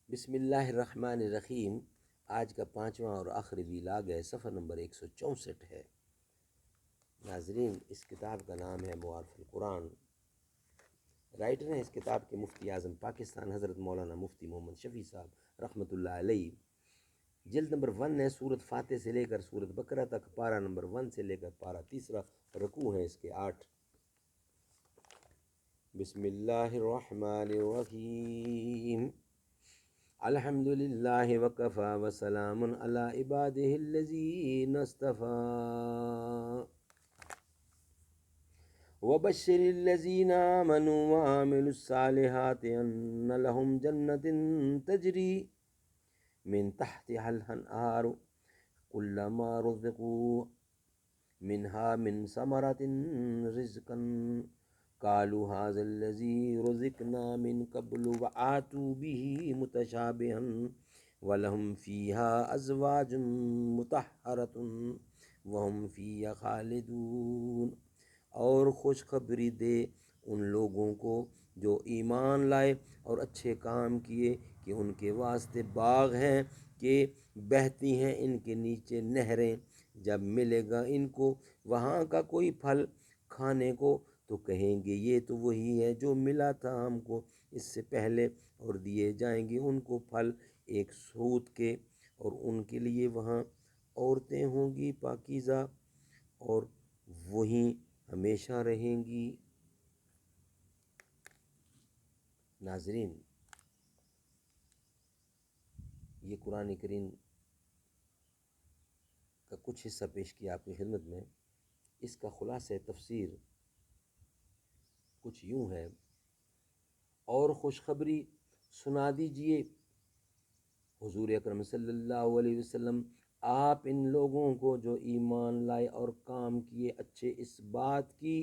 بسم اللہ الرحمن الرحیم۔ آج کا 5واں اور آخری ویلاگ ہے، صفحہ نمبر 164 ہے۔ ناظرین، اس کتاب کا نام ہے معارف القرآن۔ رائٹر ہیں اس کتاب کے مفتی اعظم پاکستان حضرت مولانا مفتی محمد شفیع صاحب رحمۃ اللہ علیہ۔ جلد نمبر 1 ہے، سورۃ فاتح سے لے کر سورۃ بقرہ تک، پارہ نمبر 1 سے لے کر پارہ 3، رکوع ہیں اس کے 8۔ بسم اللہ الرحمن الرحیم۔ الحمد للہ وکفی وسلام علی عبادہ الذین اصطفی وبشر الذین آمنوا وعملوا الصالحات ان لهم جنات تجری من تحتها الانہار کلما رزقوا منها من ثمرة رزقا قالوا هذا الذي رزقنا من قبل وآتوا به متشابها ولهم فيها أزواج مطهرة وهم فيها خالدون۔ اور خوشخبری دے ان لوگوں کو جو ایمان لائے اور اچھے کام کیے کہ ان کے واسطے باغ ہیں کہ بہتی ہیں ان کے نیچے نہریں، جب ملے گا ان کو وہاں کا کوئی پھل کھانے کو تو کہیں گے یہ تو وہی ہے جو ملا تھا ہم کو اس سے پہلے، اور دیے جائیں گے ان کو پھل ایک سود کے، اور ان کے لیے وہاں عورتیں ہوں گی پاکیزہ، اور وہیں ہمیشہ رہیں گی۔ ناظرین، یہ قرآن کریم کا کچھ حصہ پیش کیا آپ کی خدمت میں۔ اس کا خلاصہ تفسیر کچھ یوں ہے: اور خوشخبری سنا دیجئے حضور اکرم صلی اللہ علیہ وسلم آپ ان لوگوں کو جو ایمان لائے اور کام کیے اچھے، اس بات کی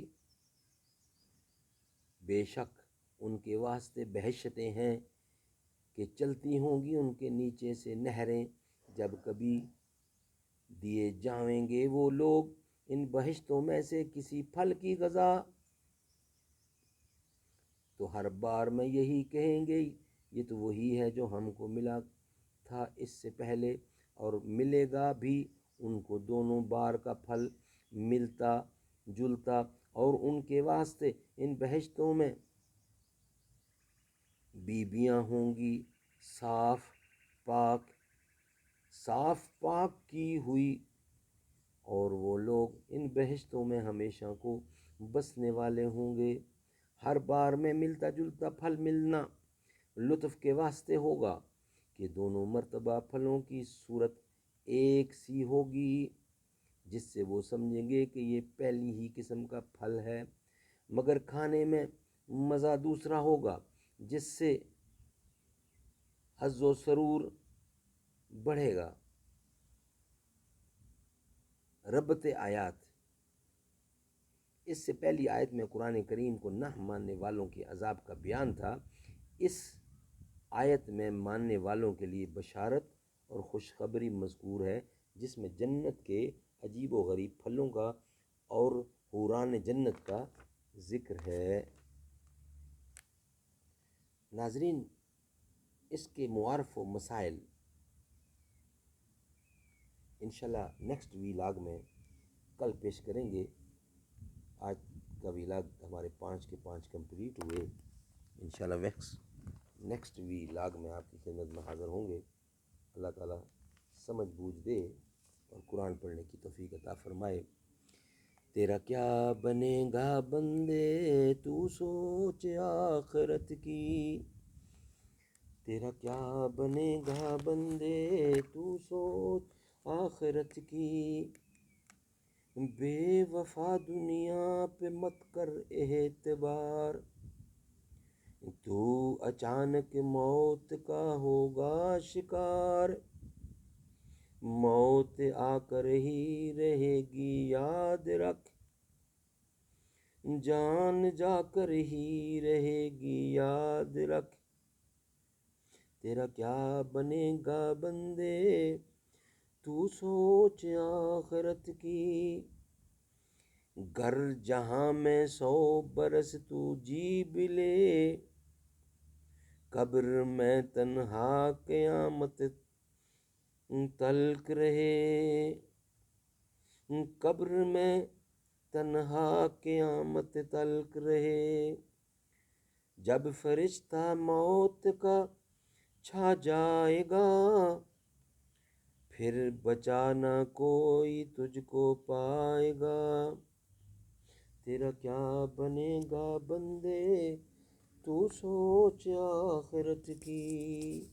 بے شک ان کے واسطے بہشتیں ہیں کہ چلتی ہوں گی ان کے نیچے سے نہریں، جب کبھی دیے جائیں گے وہ لوگ ان بہشتوں میں سے کسی پھل کی غذا، تو ہر بار میں یہی کہیں گے یہ تو وہی ہے جو ہم کو ملا تھا اس سے پہلے، اور ملے گا بھی ان کو دونوں بار کا پھل ملتا جلتا۔ اور ان کے واسطے ان بہشتوں میں بیویاں ہوں گی صاف پاک کی ہوئی، اور وہ لوگ ان بہشتوں میں ہمیشہ کو بسنے والے ہوں گے۔ ہر بار میں ملتا جلتا پھل ملنا لطف کے واسطے ہوگا کہ دونوں مرتبہ پھلوں کی صورت ایک سی ہوگی، جس سے وہ سمجھیں گے کہ یہ پہلی ہی قسم کا پھل ہے، مگر کھانے میں مزہ دوسرا ہوگا، جس سے حظ و سرور بڑھے گا۔ ربط آیات: اس سے پہلی آیت میں قرآن کریم کو نہ ماننے والوں کے عذاب کا بیان تھا۔ اس آیت میں ماننے والوں کے لیے بشارت اور خوشخبری مذکور ہے، جس میں جنت کے عجیب و غریب پھلوں کا اور حوران جنت کا ذکر ہے۔ ناظرین، اس کے معارف و مسائل انشاءاللہ نیکسٹ ویلاگ میں کل پیش کریں گے۔ آج کا ویلاگ ہمارے 5 کے 5 کمپلیٹ ہوئے۔ انشاءاللہ نیکسٹ ویلاگ میں آپ کی خدمت میں حاضر ہوں گے۔ اللہ تعالیٰ سمجھ بوجھ دے اور قرآن پڑھنے کی توفیق عطا فرمائے۔ تیرا کیا بنے گا بندے تو سوچ آخرت کی، تیرا کیا بنے گا بندے تو سوچ آخرت کی، بے وفا دنیا پہ مت کر اعتبار، تو اچانک موت کا ہوگا شکار، موت آ کر ہی رہے گی یاد رکھ، جان جا کر ہی رہے گی یاد رکھ، تیرا کیا بنے گا بندے تو سوچ آخرت کی، گر جہاں میں 100 برس تو جی بھی لے، قبر میں تنہا قیامت تلک رہے، قبر میں تنہا قیامت تلک رہے، جب فرشتہ موت کا چھا جائے گا، پھر بچانا کوئی تجھ کو پائے گا، تیرا کیا بنے گا بندے تو سوچ آخرت کی۔